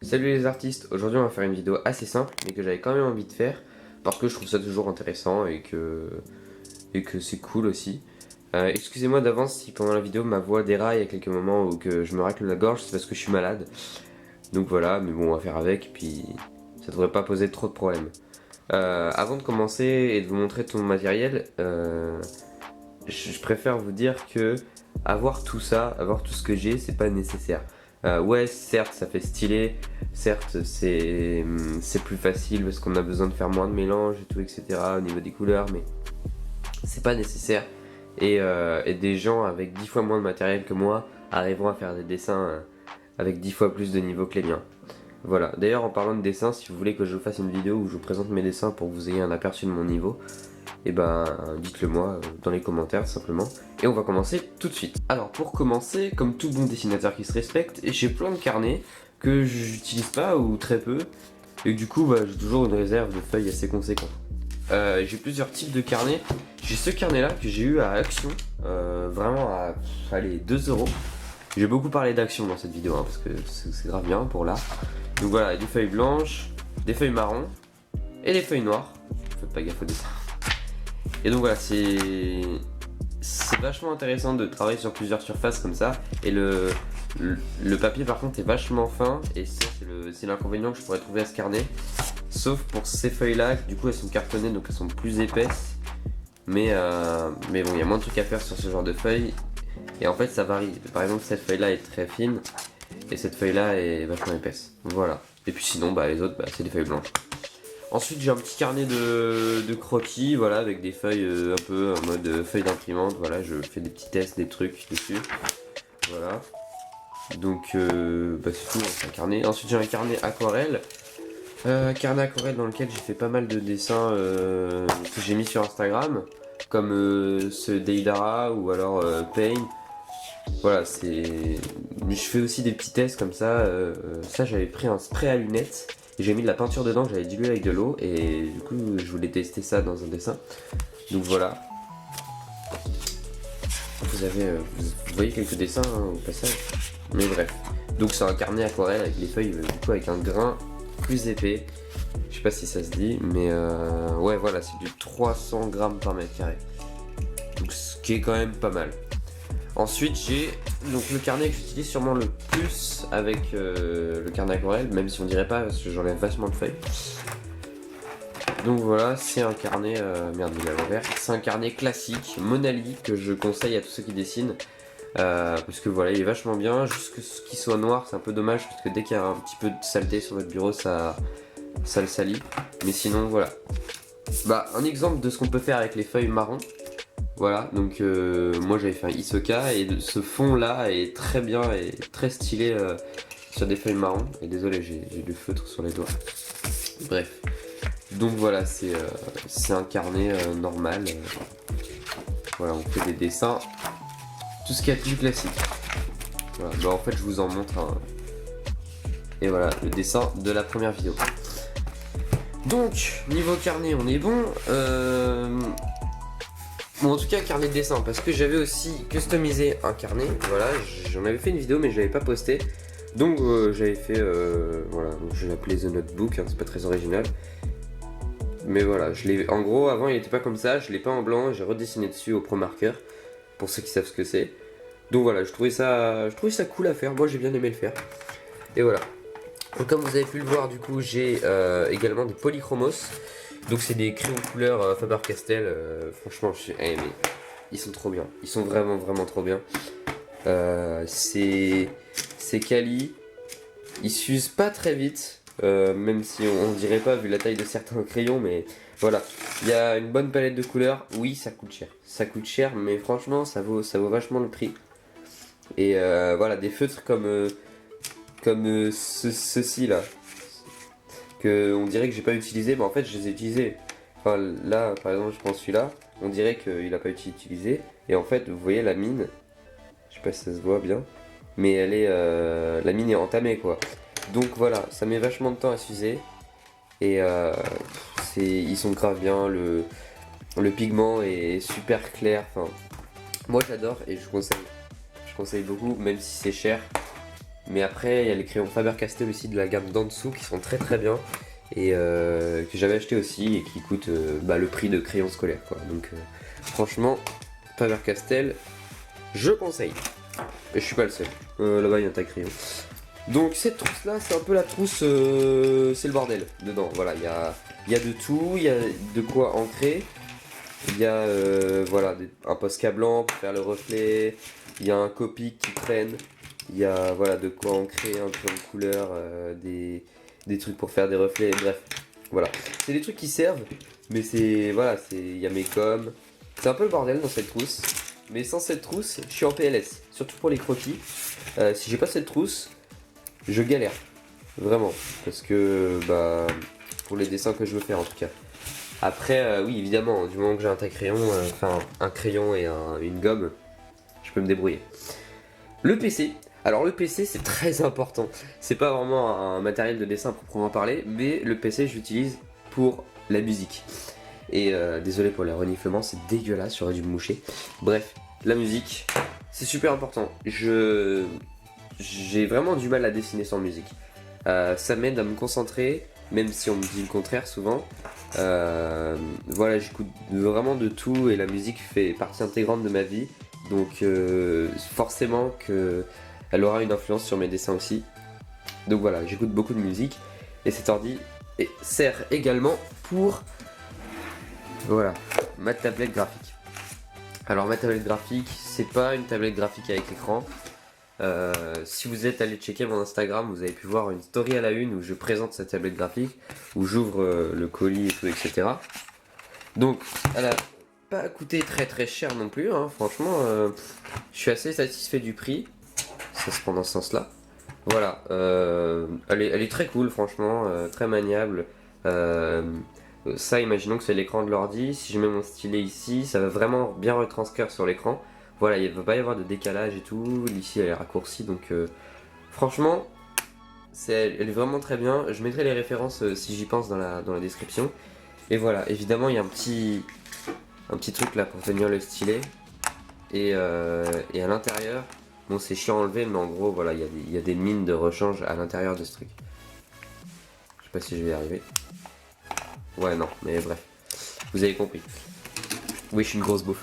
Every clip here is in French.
Salut les artistes, aujourd'hui on va faire une vidéo assez simple mais que j'avais quand même envie de faire parce que je trouve ça toujours intéressant et que c'est cool aussi. Excusez-moi d'avance si pendant la vidéo ma voix déraille à quelques moments ou que je me racle la gorge, c'est parce que je suis malade. Donc voilà, mais bon on va faire avec puis ça devrait pas poser trop de problèmes. Avant de commencer et de vous montrer tout mon matériel, je préfère vous dire que avoir tout ça, avoir tout ce que j'ai, c'est pas nécessaire. Ouais, certes, ça fait stylé, certes, c'est plus facile parce qu'on a besoin de faire moins de mélange et tout, etc. au niveau des couleurs, mais c'est pas nécessaire. Et des gens avec 10 fois moins de matériel que moi arriveront à faire des dessins avec 10 fois plus de niveau que les miens. Voilà, d'ailleurs en parlant de dessin, si vous voulez que je vous fasse une vidéo où je vous présente mes dessins pour que vous ayez un aperçu de mon niveau, et ben dites-le moi dans les commentaires simplement. Et on va commencer tout de suite. Alors pour commencer, comme tout bon dessinateur qui se respecte, j'ai plein de carnets que j'utilise pas ou très peu. Et du coup j'ai toujours une réserve de feuilles assez conséquente. J'ai plusieurs types de carnets. J'ai ce carnet là que j'ai eu à Action, vraiment à allez, 2 €. J'ai beaucoup parlé d'Action dans cette vidéo parce que c'est grave bien pour là. Donc voilà, des feuilles blanches, des feuilles marron et des feuilles noires. Faites pas gaffe au dessin. Et donc voilà, c'est vachement intéressant de travailler sur plusieurs surfaces comme ça. Et le papier par contre est vachement fin. Et ça c'est l'inconvénient que je pourrais trouver à ce carnet. Sauf pour ces feuilles là, du coup elles sont cartonnées donc elles sont plus épaisses. Mais bon, il y a moins de trucs à faire sur ce genre de feuilles. Et en fait ça varie. Par exemple cette feuille là est très fine. Et cette feuille là est vachement épaisse. Voilà. Et puis sinon les autres c'est des feuilles blanches. Ensuite j'ai un petit carnet de croquis, voilà, avec des feuilles un peu en mode feuille d'imprimante, voilà, je fais des petits tests, des trucs dessus, voilà. Donc c'est tout, c'est un carnet. Ensuite j'ai un carnet aquarelle, dans lequel j'ai fait pas mal de dessins que j'ai mis sur Instagram, comme ce Deidara ou alors Pain. Voilà, je fais aussi des petits tests comme ça. Ça j'avais pris un spray à lunettes. J'ai mis de la peinture dedans que j'avais dilué avec de l'eau et du coup je voulais tester ça dans un dessin. Donc voilà. Vous voyez quelques dessins au passage. Mais bref. Donc c'est un carnet aquarelle avec les feuilles du coup avec un grain plus épais. Je sais pas si ça se dit, mais ouais voilà, c'est du 300 grammes par mètre carré. Donc ce qui est quand même pas mal. Ensuite j'ai donc le carnet que j'utilise sûrement le plus avec le carnet aquarelle, même si on dirait pas parce que j'enlève vachement de feuilles. Donc voilà, c'est un carnet, merde il est à l'envers, c'est un carnet classique, Monali, que je conseille à tous ceux qui dessinent. Parce que voilà, il est vachement bien, juste que ce qui soit noir c'est un peu dommage parce que dès qu'il y a un petit peu de saleté sur votre bureau ça le salit. Mais sinon voilà. Un exemple de ce qu'on peut faire avec les feuilles marron. Voilà, donc moi j'avais fait un Hisoka et ce fond là est très bien et très stylé sur des feuilles marron. Et désolé, j'ai du feutre sur les doigts. Bref, donc voilà, c'est un carnet normal. Voilà, on fait des dessins, tout ce qu'il y a de plus classique. Voilà, en fait je vous en montre un. Et voilà, le dessin de la première vidéo. Donc, niveau carnet, on est bon. Bon en tout cas carnet de dessin parce que j'avais aussi customisé un carnet, voilà, j'en avais fait une vidéo mais je l'avais pas posté. Donc j'avais fait, voilà, donc je l'appelais The Notebook, c'est pas très original. Mais voilà, en gros avant il était pas comme ça, je l'ai peint en blanc, j'ai redessiné dessus au Pro Marker, pour ceux qui savent ce que c'est. Donc voilà, je trouvais ça cool à faire, moi j'ai bien aimé le faire. Et voilà. Donc comme vous avez pu le voir du coup j'ai également des polychromos. Donc c'est des crayons couleur Faber-Castell, franchement mais ils sont trop bien, ils sont vraiment trop bien. C'est quali, ils s'usent pas très vite, même si on dirait pas vu la taille de certains crayons, mais voilà. Il y a une bonne palette de couleurs, oui ça coûte cher, mais franchement ça vaut vachement le prix. Et voilà, des feutres comme ceci là. Que on dirait que j'ai pas utilisé, mais en fait je les ai utilisés. Enfin là par exemple je prends celui-là, on dirait qu'il a pas été utilisé. Et en fait vous voyez la mine, je sais pas si ça se voit bien, mais elle est la mine est entamée quoi. Donc voilà, ça met vachement de temps à s'user. Et ils sont grave bien, le pigment est super clair. Enfin, moi j'adore et je conseille beaucoup, même si c'est cher. Mais après, il y a les crayons Faber-Castell aussi de la gamme d'en dessous qui sont très très bien. Et que j'avais acheté aussi et qui coûtent le prix de crayons scolaires quoi. Donc franchement, Faber-Castell, je conseille. Et je suis pas le seul. Là-bas, il y a un tas de crayons. Donc cette trousse là, c'est un peu la trousse, c'est le bordel dedans. Voilà, il y a de tout, il y a de quoi ancrer. Il y a voilà, un Posca blanc pour faire le reflet. Il y a un Copic qui traîne. Il y a voilà, de quoi ancrer un peu en couleur, des trucs pour faire des reflets. Bref, voilà. C'est des trucs qui servent, mais c'est voilà, il y a mes coms. C'est un peu le bordel dans cette trousse. Mais sans cette trousse, je suis en PLS. Surtout pour les croquis. Si j'ai pas cette trousse, je galère. Vraiment. Parce que, pour les dessins que je veux faire en tout cas. Après, oui, évidemment, du moment que j'ai un taille-crayon, un crayon et une gomme, je peux me débrouiller. Le PC. Alors le PC c'est très important. C'est pas vraiment un matériel de dessin proprement parler, mais le PC j'utilise pour la musique. Et désolé pour les reniflements, c'est dégueulasse, j'aurais dû me moucher. Bref, la musique, c'est super important. J'ai vraiment du mal à dessiner sans musique. Ça m'aide à me concentrer, même si on me dit le contraire souvent. Voilà, j'écoute vraiment de tout et la musique fait partie intégrante de ma vie. Donc forcément qu'elle aura une influence sur mes dessins aussi. Donc voilà, j'écoute beaucoup de musique. Et cet ordi sert également pour voilà, ma tablette graphique. Alors ma tablette graphique, c'est pas une tablette graphique avec écran. Si vous êtes allé checker mon Instagram, vous avez pu voir une story à la une où je présente cette tablette graphique, où j'ouvre le colis et tout, etc. Donc elle a pas coûté très très cher non plus, hein. Franchement, je suis assez satisfait du prix. Ça se prend dans ce sens-là. Voilà, elle est très cool, franchement, très maniable. Ça, imaginons que c'est l'écran de l'ordi. Si je mets mon stylet ici, ça va vraiment bien retranscrire sur l'écran. Voilà, il ne va pas y avoir de décalage et tout. Ici, elle est raccourcie, donc franchement, elle est vraiment très bien. Je mettrai les références si j'y pense dans la description. Et voilà, évidemment, il y a un petit truc là pour tenir le stylet. Et à l'intérieur, bon, c'est chiant à enlever, mais en gros, voilà, il y a des mines de rechange à l'intérieur de ce truc. Je sais pas si je vais y arriver. Ouais, non, mais bref. Vous avez compris. Oui, je suis une grosse bouffe.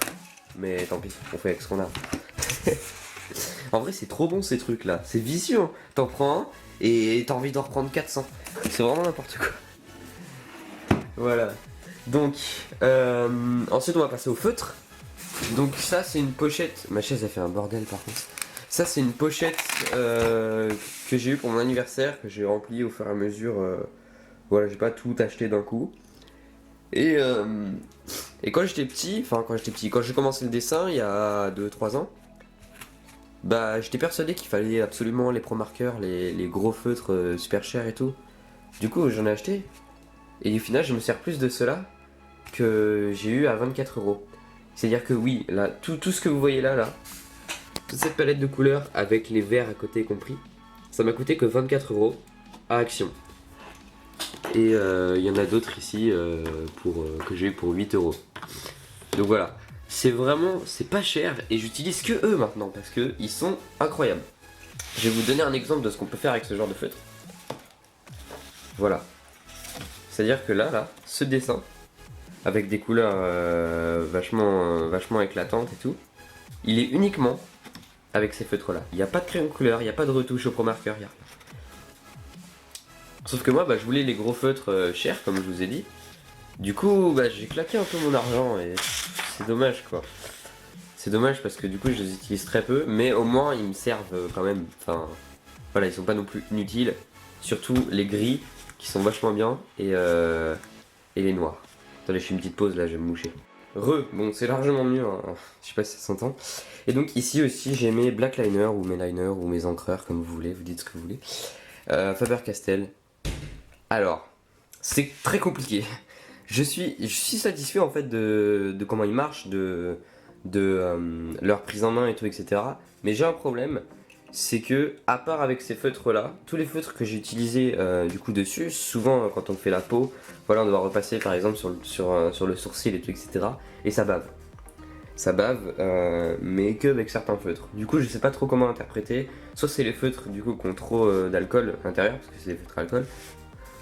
Mais tant pis, on fait avec ce qu'on a. En vrai, c'est trop bon ces trucs là. C'est vicieux, hein. T'en prends un et t'as envie d'en reprendre 400. C'est vraiment n'importe quoi. Voilà. Donc, ensuite, on va passer au feutre. Donc, ça, c'est une pochette. Ma chaise, a fait un bordel par contre. Ça, c'est une pochette que j'ai eu pour mon anniversaire, que j'ai remplie au fur et à mesure. Voilà, j'ai pas tout acheté d'un coup. Et quand j'étais petit, quand j'ai commencé le dessin il y a 2-3 ans, j'étais persuadé qu'il fallait absolument les pro-marqueurs, les gros feutres super chers et tout. Du coup, j'en ai acheté. Et au final, je me sers plus de ceux-là que j'ai eu à 24€. C'est-à-dire que oui, là, tout ce que vous voyez là, toute cette palette de couleurs avec les verts à côté compris, ça m'a coûté que 24€ à Action. Et il y en a d'autres ici que j'ai eu pour 8€. Donc voilà, c'est pas cher et j'utilise que eux maintenant parce que ils sont incroyables. Je vais vous donner un exemple de ce qu'on peut faire avec ce genre de feutre. Voilà. C'est-à-dire que là, ce dessin, avec des couleurs vachement éclatantes et tout, il est uniquement avec ces feutres là. Il n'y a pas de crayon de couleur, il n'y a pas de retouche au pro-marqueur, il n'y a rien. Sauf que moi, je voulais les gros feutres chers, comme je vous ai dit. Du coup, j'ai claqué un peu mon argent et c'est dommage quoi. C'est dommage parce que du coup, je les utilise très peu, mais au moins, ils me servent quand même. Enfin, voilà, ils sont pas non plus inutiles. Surtout les gris, qui sont vachement bien, et les noirs. Attendez, je fais une petite pause là, je vais me moucher. Bon, c'est largement mieux, hein. Je sais pas si ça s'entend. Et donc ici aussi, j'ai mes black liners, ou mes liners, ou mes encreurs, comme vous voulez, vous dites ce que vous voulez. Faber-Castell. Alors, c'est très compliqué. Je suis satisfait en fait de comment ils marchent, de leur prise en main et tout, etc. Mais j'ai un problème, c'est que à part avec ces feutres là, tous les feutres que j'ai utilisés du coup dessus, souvent quand on fait la peau, voilà, on doit repasser par exemple sur le sourcil et tout, etc. Et ça bave. ça bave, mais que avec certains feutres. Du coup je sais pas trop comment interpréter, soit c'est les feutres du coup qui ont trop d'alcool à l'intérieur, parce que c'est des feutres à alcool,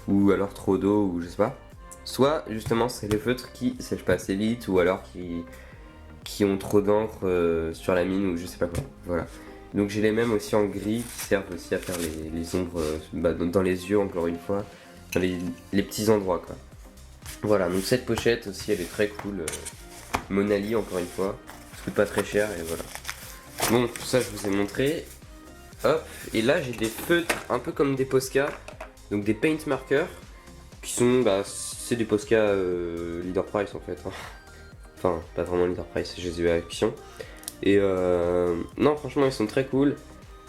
ou alors trop d'eau, ou je sais pas. Soit justement c'est les feutres qui sèchent pas assez vite, ou alors qui ont trop d'encre sur la mine, ou je sais pas quoi, voilà. Donc j'ai les mêmes aussi en gris qui servent aussi à faire les ombres dans les yeux encore une fois, dans les petits endroits quoi. Voilà, donc cette pochette aussi elle est très cool, Monali encore une fois, ça coûte pas très cher et voilà. Bon, tout ça je vous ai montré. Hop, et là j'ai des feutres un peu comme des Posca, donc des paint markers, qui sont, c'est des Posca Leader Price en fait. Hein. Enfin, pas vraiment Leader Price, je les ai eu à Action. Et non, franchement ils sont très cool.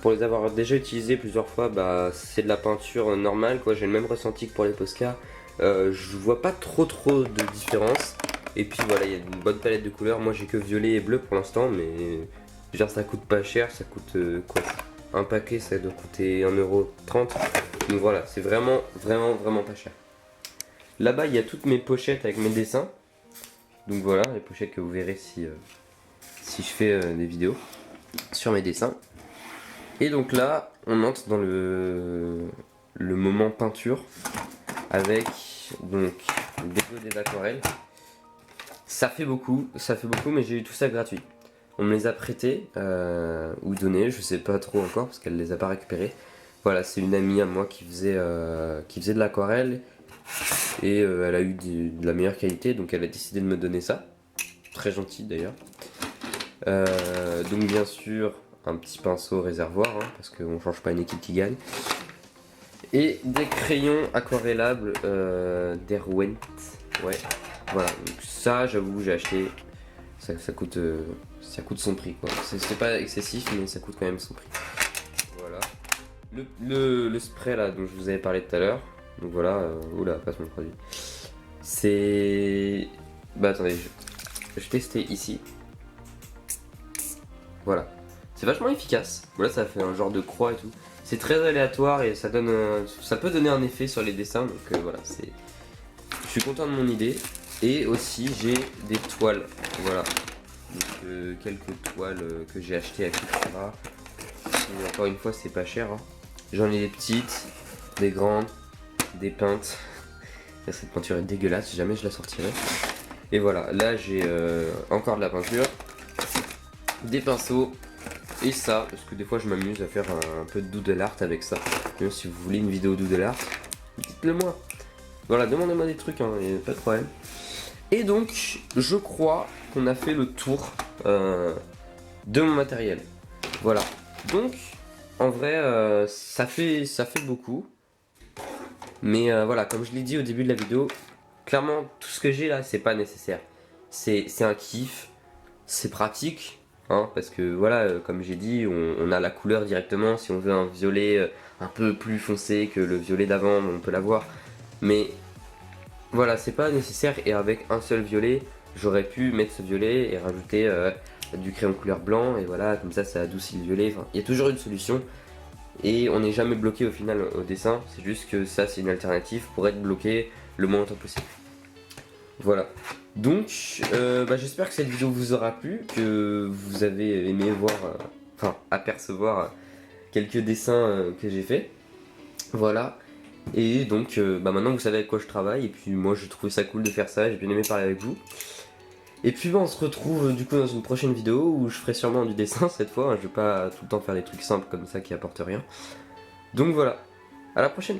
Pour les avoir déjà utilisés plusieurs fois, c'est de la peinture normale quoi, j'ai le même ressenti que pour les Posca. Je vois pas trop de différence. Et puis voilà, il y a une bonne palette de couleurs. Moi j'ai que violet et bleu pour l'instant, mais genre ça coûte pas cher, ça coûte quoi, un paquet ça doit coûter 1,30 €. Donc voilà, c'est vraiment pas cher. Là-bas il y a toutes mes pochettes avec mes dessins. Donc voilà, les pochettes que vous verrez si je fais des vidéos sur mes dessins. Et donc là, on entre dans le moment peinture avec donc des aquarelles. Ça fait beaucoup, mais j'ai eu tout ça gratuit. On me les a prêtés ou donnés, je sais pas trop encore parce qu'elle les a pas récupérés. Voilà, c'est une amie à moi qui faisait de l'aquarelle et elle a eu de la meilleure qualité, donc elle a décidé de me donner ça. Très gentil d'ailleurs. Donc bien sûr, un petit pinceau réservoir, hein, parce qu'on change pas une équipe qui gagne. Et des crayons aquarellables d'Erwent. Ouais, voilà. Donc ça, j'avoue, j'ai acheté. Ça coûte son prix, quoi. C'est pas excessif, mais ça coûte quand même son prix. Voilà. Le spray là dont je vous avais parlé tout à l'heure. Donc voilà, oula, passe mon produit. C'est. Attendez, je testais ici. Voilà. C'est vachement efficace. Voilà, ça fait un genre de croix et tout. C'est très aléatoire et ça peut donner un effet sur les dessins. Donc voilà, je suis content de mon idée. Et aussi j'ai des toiles. Voilà. Donc quelques toiles que j'ai achetées à Cultura. Et encore une fois, c'est pas cher. Hein. J'en ai des petites, des grandes, des peintes. Cette peinture est dégueulasse, jamais je la sortirai. Et voilà, là j'ai encore de la peinture, des pinceaux et ça, parce que des fois je m'amuse à faire un peu de doodle art avec ça. Même si vous voulez une vidéo doodle art, dites-le moi. Voilà, demandez-moi des trucs, hein, y a pas de problème. Et donc, je crois qu'on a fait le tour de mon matériel. Voilà. Donc, en vrai, ça fait beaucoup. Mais voilà, comme je l'ai dit au début de la vidéo, clairement, tout ce que j'ai là, c'est pas nécessaire. C'est un kiff, c'est pratique, hein, parce que voilà, comme j'ai dit, on a la couleur directement. Si on veut un violet un peu plus foncé que le violet d'avant, on peut l'avoir. Mais voilà, c'est pas nécessaire. Et avec un seul violet, j'aurais pu mettre ce violet et rajouter du crayon couleur blanc. Et voilà, comme ça adoucit le violet. Enfin, il y a toujours une solution. Et on n'est jamais bloqué au final au dessin, c'est juste que ça c'est une alternative pour être bloqué le moins longtemps possible. Voilà. Donc j'espère que cette vidéo vous aura plu, que vous avez aimé voir, apercevoir quelques dessins que j'ai fait. Voilà. Et donc maintenant vous savez avec quoi je travaille, et puis moi je trouvais ça cool de faire ça, j'ai bien aimé parler avec vous. Et puis on se retrouve du coup dans une prochaine vidéo où je ferai sûrement du dessin cette fois, hein. Je vais pas tout le temps faire des trucs simples comme ça qui apportent rien. Donc voilà, à la prochaine.